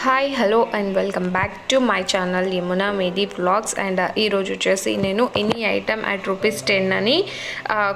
Hi hello and welcome back to my channel Yamuna మేది vlogs. And ఈరోజు వచ్చేసి నేను any item at rupees 10 అని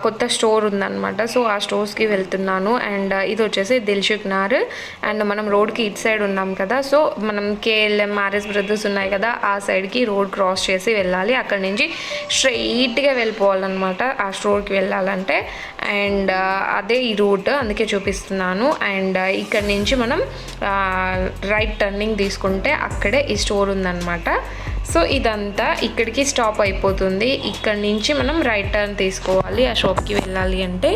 కొత్త స్టోర్ ఉందన్నమాట. సో ఆ స్టోర్స్కి వెళ్తున్నాను. అండ్ ఇది వచ్చేసి దిల్సుఖ్ నగర్. అండ్ మనం రోడ్కి ఇటు సైడ్ ఉన్నాం కదా, సో మనం కేఎల్ఎం ఆర్ఎస్ బ్రదర్స్ ఉన్నాయి కదా, ఆ సైడ్కి రోడ్ క్రాస్ చేసి వెళ్ళాలి. అక్కడ నుంచి స్ట్రైట్గా వెళ్ళిపోవాలన్నమాట ఆ స్టోర్కి వెళ్ళాలంటే. అండ్ అదే ఈ రూట్, అందుకే చూపిస్తున్నాను. అండ్ ఇక్కడ నుంచి మనం రైట్ టర్నింగ్ తీసుకుంటే అక్కడే ఈ స్టోర్ ఉందన్నమాట. సో ఇదంతా ఇక్కడికి స్టాప్ అయిపోతుంది. ఇక్కడ నుంచి మనం రైట్ టర్న్ తీసుకోవాలి ఆ షాప్కి వెళ్ళాలి అంటే.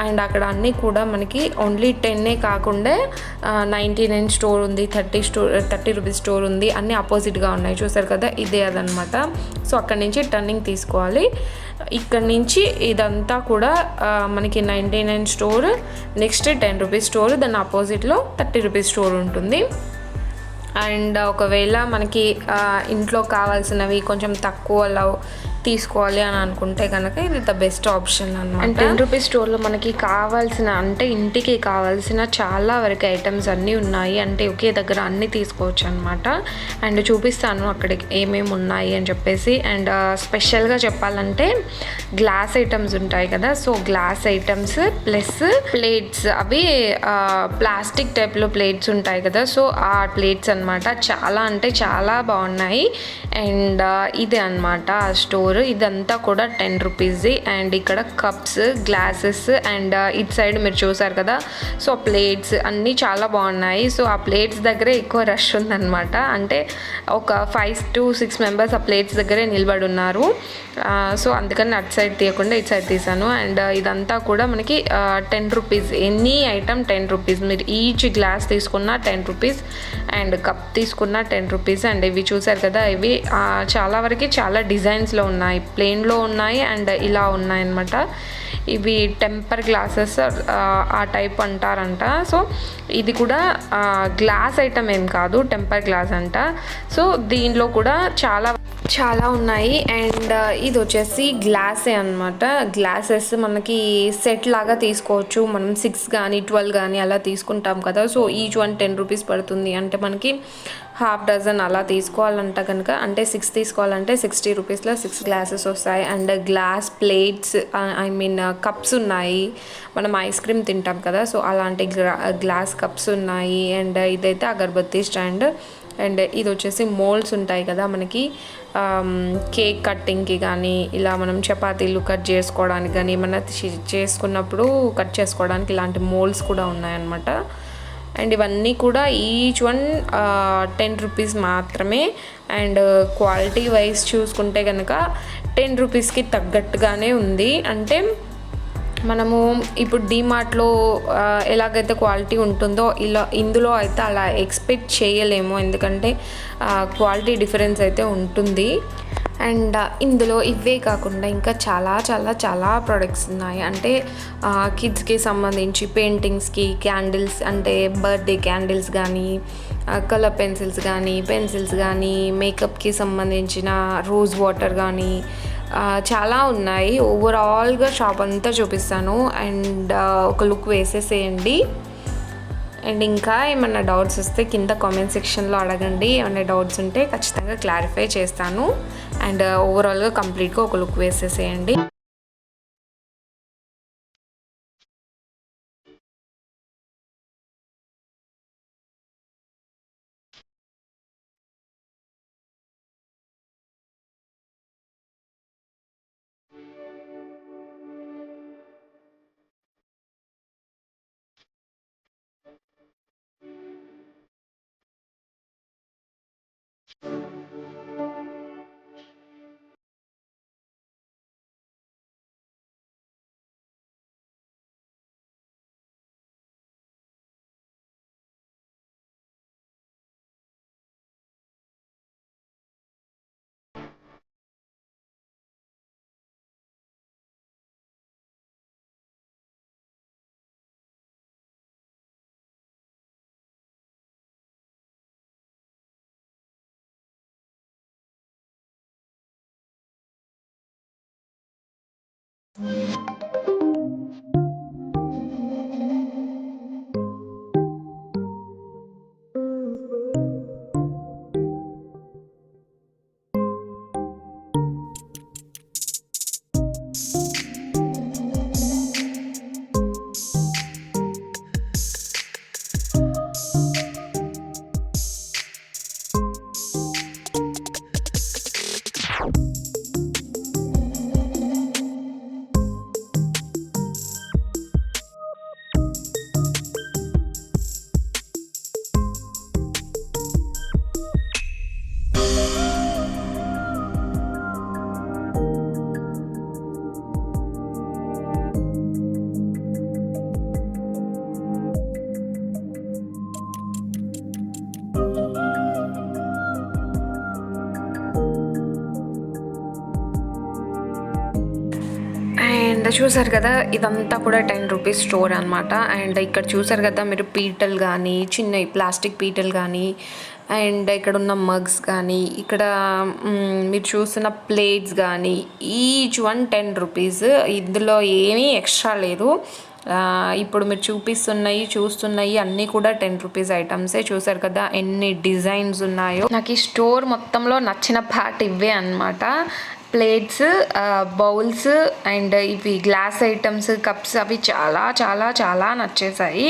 అండ్ అక్కడ అన్నీ కూడా మనకి ఓన్లీ 10 కాకుండా 99 స్టోర్ ఉంది, 30 రూపీస్ స్టోర్ ఉంది, అన్నీ ఆపోజిట్గా ఉన్నాయి. చూసారు కదా, ఇదే అదనమాట. సో అక్కడ నుంచి టర్నింగ్ తీసుకోవాలి. ఇక్కడ నుంచి ఇదంతా కూడా మనకి 99 స్టోర్, నెక్స్ట్ 10 రూపీస్ స్టోర్, దాని ఆపోజిట్లో 30 రూపీస్ స్టోర్ ఉంటుంది. అండ్ ఒకవేళ మనకి ఇంట్లో కావాల్సినవి కొంచెం తక్కువలో తీసుకోవాలి అని అనుకుంటే కనుక ఇది ద బెస్ట్ ఆప్షన్ అనమాట. అండ్ 10 రూపీస్ స్టోర్లో మనకి కావాల్సిన, అంటే ఇంటికి కావాల్సిన చాలా వరకు ఐటమ్స్ అన్నీ ఉన్నాయి. అంటే ఒకే దగ్గర అన్నీ తీసుకోవచ్చు అనమాట. అండ్ చూపిస్తాను అక్కడికి ఏమేమి ఉన్నాయి అని చెప్పేసి. అండ్ స్పెషల్గా చెప్పాలంటే గ్లాస్ ఐటమ్స్ ఉంటాయి కదా, so glass items plus plates, అవి ప్లాస్టిక్ టైప్లో ప్లేట్స్ ఉంటాయి కదా, సో ఆ ప్లేట్స్ అనమాట. చాలా అంటే చాలా బాగున్నాయి. అండ్ ఇదే అనమాట ఆ స్టోర్. ఇదంతా కూడా 10 రూపీస్ది. అండ్ ఇక్కడ కప్స్, గ్లాసెస్, అండ్ ఇటు సైడ్ మీరు చూసారు కదా, సో ప్లేట్స్ అన్నీ చాలా బాగున్నాయి. సో ఆ ప్లేట్స్ దగ్గరే ఎక్కువ రష్ ఉందన్నమాట. అంటే ఒక 5 to 6 మెంబర్స్ ఆ ప్లేట్స్ దగ్గరే నిలబడి ఉన్నారు. సో అందుకని అటు సైడ్ తీయకుండా ఇటు సైడ్ తీసాను. అండ్ ఇదంతా కూడా మనకి 10 రూపీస్, ఎనీ ఐటమ్ 10 రూపీస్. మీరు ఈచ్ గ్లాస్ తీసుకున్న 10 రూపీస్, అండ్ కప్ తీసుకున్న 10 రూపీస్. అండ్ ఇవి చూసారు కదా, ఇవి చాలా వరకు చాలా డిజైన్స్లో ఉన్నాయి, ప్లెయిన్లో ఉన్నాయి, అండ్ ఇలా ఉన్నాయన్నమాట. ఇవి టెంపర్ గ్లాసెస్ ఆ టైప్ అంటారంట. సో ఇది కూడా గ్లాస్ ఐటమ్ ఏం కాదు, టెంపర్ గ్లాస్ అంట. సో దీనిలో కూడా చాలా చాలా ఉన్నాయి. అండ్ ఇది వచ్చేసి గ్లాసే అనమాట. గ్లాసెస్ మనకి సెట్ లాగా తీసుకోవచ్చు. మనం 6 కానీ 12 కానీ అలా తీసుకుంటాం కదా, సో ఈచ్ వన్ 10 రూపీస్ పడుతుంది. అంటే మనకి హాఫ్ డజన్ అలా తీసుకోవాలంట కనుక, అంటే 6 తీసుకోవాలంటే 60 రూపీస్లో 6 గ్లాసెస్ వస్తాయి. And glass plates, I mean cups ఉన్నాయి. మనం ఐస్ క్రీమ్ తింటాం కదా, సో అలాంటి గ్లాస్ కప్స్ ఉన్నాయి. అండ్ ఇదైతే అగరబత్తి స్టాండ్. అండ్ ఇది వచ్చేసి మోల్డ్స్ ఉంటాయి కదా మనకి కేక్ కట్టింగ్కి కానీ, ఇలా మనం చపాతీలు కట్ చేసుకోవడానికి కానీ, ఏమన్నా చేసుకున్నప్పుడు కట్ చేసుకోవడానికి ఇలాంటి మోల్డ్స్ కూడా ఉన్నాయన్నమాట. అండ్ ఇవన్నీ కూడా ఈచ్ వన్ 10 రూపీస్ మాత్రమే. అండ్ క్వాలిటీ వైజ్ చూసుకుంటే కనుక 10 రూపీస్కి తగ్గట్టుగానే ఉంది. అంటే మనము ఇప్పుడు డీమార్ట్లో ఎలాగైతే క్వాలిటీ ఉంటుందో ఇందులో అయితే అలా ఎక్స్పెక్ట్ చేయలేము, ఎందుకంటే క్వాలిటీ డిఫరెన్స్ అయితే ఉంటుంది. అండ్ ఇందులో ఇవే కాకుండా ఇంకా చాలా చాలా చాలా ప్రోడక్ట్స్ ఉన్నాయి. అంటే కిడ్స్కి సంబంధించి పెయింటింగ్స్కి క్యాండిల్స్, అంటే బర్త్డే క్యాండిల్స్ కానీ, కలర్ పెన్సిల్స్ కానీ, మేకప్కి సంబంధించిన రోజ్ వాటర్ కానీ, చాలా ఉన్నాయి. ఓవరాల్గా షాప్ అంతా చూపిస్తాను. అండ్ ఒక లుక్ వేసేసేయండి. అండ్ ఇంకా ఏమన్నా డౌట్స్ వస్తే కింద కామెంట్ సెక్షన్లో అడగండి. ఏమైనా డౌట్స్ ఉంటే ఖచ్చితంగా క్లారిఫై చేస్తాను. అండ్ ఓవరాల్గా కంప్లీట్గా ఒక లుక్ వేసేసేయండి. అండ్ చూసారు కదా ఇదంతా కూడా 10 రూపీస్ స్టోర్ అనమాట. అండ్ ఇక్కడ చూసారు కదా మీరు పీటలు కానీ చిన్న ప్లాస్టిక్ పీటలు కానీ అండ్ ఇక్కడ ఉన్న మగ్స్ కానీ ఇక్కడ మీరు చూస్తున్న ప్లేట్స్ కానీ ఈచ్ వన్ 10 రూపీస్. ఇందులో ఏమీ ఎక్స్ట్రా లేదు. ఇప్పుడు మీరు చూస్తున్నాయి అన్నీ కూడా 10 రూపీస్ ఐటమ్సే. చూసారు కదా ఎన్ని డిజైన్స్ ఉన్నాయో. నాకు ఈ స్టోర్ మొత్తంలో నచ్చిన పార్ట్ ఇవే అనమాట. ప్లేట్స్, బౌల్స్ అండ్ ఇవి గ్లాస్ ఐటమ్స్, కప్స్ అవి చాలా చాలా చాలా నచ్చేసాయి.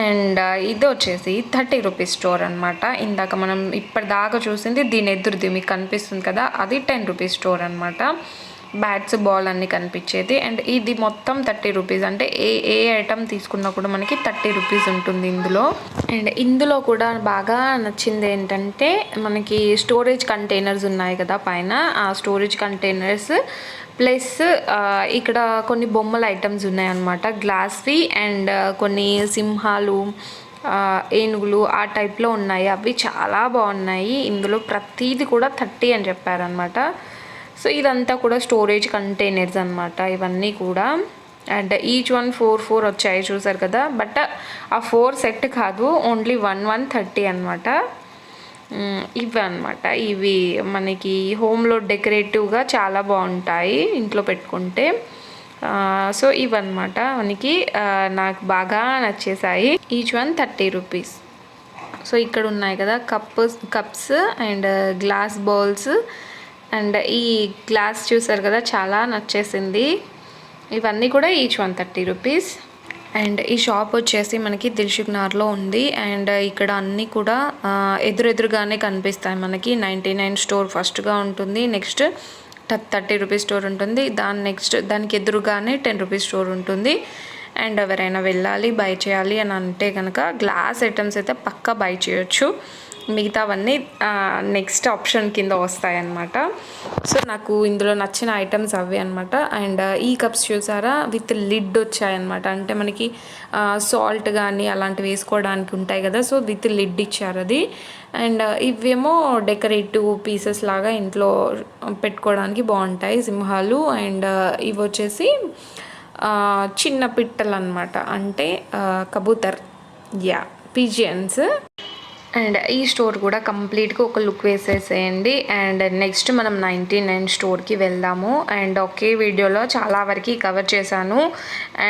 అండ్ ఇది వచ్చేసి 30 రూపీస్ స్టోర్ అనమాట. ఇందాక మనం ఇప్పటిదాకా చూసింది దీని ఎదురుది మీకు కనిపిస్తుంది కదా, అది 10 రూపీస్ స్టోర్ అనమాట. బ్యాట్స్, బాల్ అన్నీ కనిపించేది. అండ్ ఇది మొత్తం 30 రూపీస్. అంటే ఏ ఐటమ్ తీసుకున్నా కూడా మనకి 30 రూపీస్ ఉంటుంది ఇందులో. అండ్ ఇందులో కూడా బాగా నచ్చింది ఏంటంటే మనకి స్టోరేజ్ కంటైనర్స్ ఉన్నాయి కదా పైన, ఆ స్టోరేజ్ కంటైనర్స్ ప్లస్ ఇక్కడ కొన్ని బొమ్మల ఐటమ్స్ ఉన్నాయన్నమాట గ్లాస్వి. అండ్ కొన్ని సింహాలు, ఏనుగులు ఆ టైప్లో ఉన్నాయి. అవి చాలా బాగున్నాయి. ఇందులో ప్రతీది కూడా 30 అని చెప్పారనమాట. సో ఇదంతా కూడా స్టోరేజ్ కంటైనర్స్ అనమాట ఇవన్నీ కూడా. అండ్ ఈచ్ వన్ 4 వచ్చాయి చూసారు కదా. బట్ ఆ 4 సెట్ కాదు, ఓన్లీ 1 30 అనమాట. ఇవి అనమాట. ఇవి మనకి హోమ్లో డెకరేటివ్గా చాలా బాగుంటాయి ఇంట్లో పెట్టుకుంటే. సో ఇవన్నమాట మనకి నాకు బాగా నచ్చేసాయి. Each one 30 rupees. సో ఇక్కడ ఉన్నాయి కదా cups and glass bowls. And ఈ గ్లాస్ చూసారు కదా చాలా నచ్చేసింది. ఇవన్నీ కూడా ఈచ్ వన్ 30 రూపీస్. అండ్ ఈ షాప్ వచ్చేసి మనకి దిల్సుఖ్ నగర్లో ఉంది. అండ్ ఇక్కడ అన్నీ కూడా ఎదురుగానే కనిపిస్తాయి మనకి. 99 స్టోర్ ఫస్ట్గా ఉంటుంది, నెక్స్ట్ 30 రూపీస్ స్టోర్ ఉంటుంది, దానికి ఎదురుగానే 10 రూపీస్ స్టోర్ ఉంటుంది. అండ్ ఎవరైనా వెళ్ళాలి బై చేయాలి అని అంటే కనుక గ్లాస్ ఐటమ్స్ అయితే పక్కా బై చేయొచ్చు. మిగతావన్నీ నెక్స్ట్ ఆప్షన్ కింద వస్తాయన్నమాట. సో నాకు ఇందులో నచ్చిన ఐటమ్స్ అవే అనమాట. అండ్ ఈ కప్స్ చూసారా విత్ లిడ్ వచ్చాయన్నమాట. అంటే మనకి సాల్ట్ కానీ అలాంటివి వేసుకోవడానికి ఉంటాయి కదా, సో విత్ లిడ్ ఇచ్చారు అది. అండ్ ఇవేమో డెకరేటివ్ పీసెస్ లాగా ఇంట్లో పెట్టుకోవడానికి బాగుంటాయి సింహాలు. అండ్ ఇవి వచ్చేసి చిన్న పిట్టలు అనమాట, అంటే కబూతర్, పిజియన్స్. అండ్ ఈ స్టోర్ కూడా కంప్లీట్గా ఒక లుక్ వేసేసేయండి. అండ్ నెక్స్ట్ మనం 99 స్టోర్కి వెళ్దాము. అండ్ ఒకే వీడియోలో చాలా వరకు కవర్ చేశాను.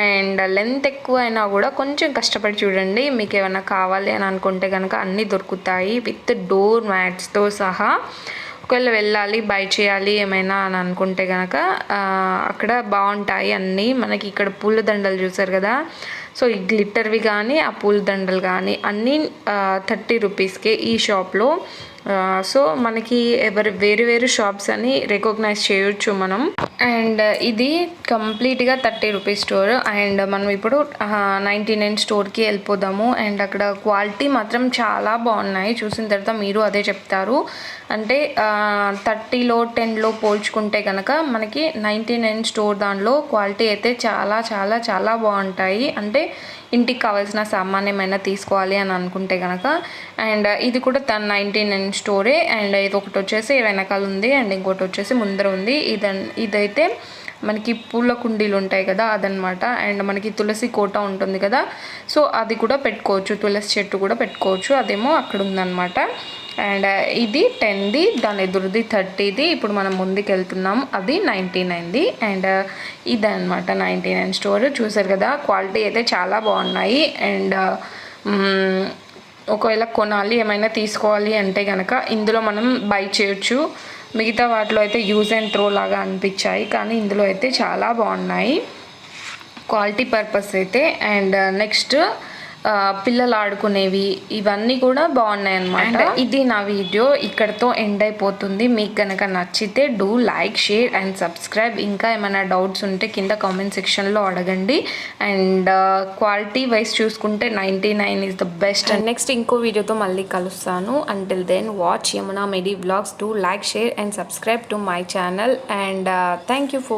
అండ్ లెంత్ ఎక్కువ అయినా కూడా కొంచెం కష్టపడి చూడండి. మీకు ఏమైనా కావాలి అని అనుకుంటే కనుక అన్నీ దొరుకుతాయి విత్ డోర్ మ్యాట్స్తో సహా. ఒకవేళ వెళ్ళాలి బై చేయాలి ఏమైనా అని అనుకుంటే కనుక అక్కడ బాగుంటాయి అన్నీ. మనకి ఇక్కడ పూల దండలు చూసారు కదా, సో ఈ గ్లిట్టర్వి కానీ ఆ పూల దండలు కానీ అన్నీ 30 రూపీస్కే ఈ షాప్లో. సో మనకి వేరు షాప్స్ అని రికగ్నైజ్ చేయొచ్చు మనం. అండ్ ఇది కంప్లీట్గా 30 రూపీస్ స్టోర్. అండ్ మనం ఇప్పుడు 99 స్టోర్కి వెళ్ళిపోదాము. అండ్ అక్కడ క్వాలిటీ మాత్రం చాలా బాగున్నాయి. చూసిన తర్వాత మీరు అదే చెప్తారు. అంటే 30లో 10లో పోల్చుకుంటే కనుక మనకి 99 స్టోర్ దానిలో క్వాలిటీ అయితే చాలా చాలా చాలా బాగుంటాయి. అంటే ఇంటికి కావాల్సిన సామాన్ ఏమైనా తీసుకోవాలి అని అనుకుంటే కనుక. అండ్ ఇది కూడా 99 స్టోరే. అండ్ ఇది ఒకటి వచ్చేసి వెనకాల ఉంది అండ్ ఇంకోటి వచ్చేసి ముందర ఉంది. ఇదైతే మనకి పూల కుండీలు ఉంటాయి కదా అదనమాట. అండ్ మనకి తులసి కోట ఉంటుంది కదా, సో అది కూడా పెట్టుకోవచ్చు, తులసి చెట్టు కూడా పెట్టుకోవచ్చు. అదేమో అక్కడ ఉందన్నమాట. అండ్ ఇది 10ది, దాని ఎదురుది 30ది. ఇప్పుడు మనం ముందుకు వెళ్తున్నాం, అది 99ది. అండ్ ఇదనమాట 99 స్టోర్. చూసారు కదా క్వాలిటీ అయితే చాలా బాగున్నాయి. అండ్ ఒకవేళ కొనాలి ఏమైనా తీసుకోవాలి అంటే కనుక ఇందులో మనం బై చేయొచ్చు. మిగతా వాటిలో అయితే యూజ్ అండ్ త్రో లాగా అనిపించాయి, కానీ ఇందులో అయితే చాలా బాగున్నాయి క్వాలిటీ పర్పస్ అయితే. అండ్ నెక్స్ట్ పిల్లలు ఆడుకునేవి ఇవన్నీ కూడా బాగున్నాయి అన్నమాట. ఇది నా వీడియో ఇక్కడతో ఎండ్ అయిపోతుంది. మీకు కనుక నచ్చితే do like, share and subscribe. ఇంకా ఏమైనా డౌట్స్ ఉంటే కింద కామెంట్ సెక్షన్లో అడగండి. అండ్ క్వాలిటీ వైజ్ చూసుకుంటే 99 is the best. And next ఇంకో వీడియోతో మళ్ళీ కలుస్తాను. Until then watch Yamuna medi vlogs. Do like, share and subscribe to my channel. And thank you for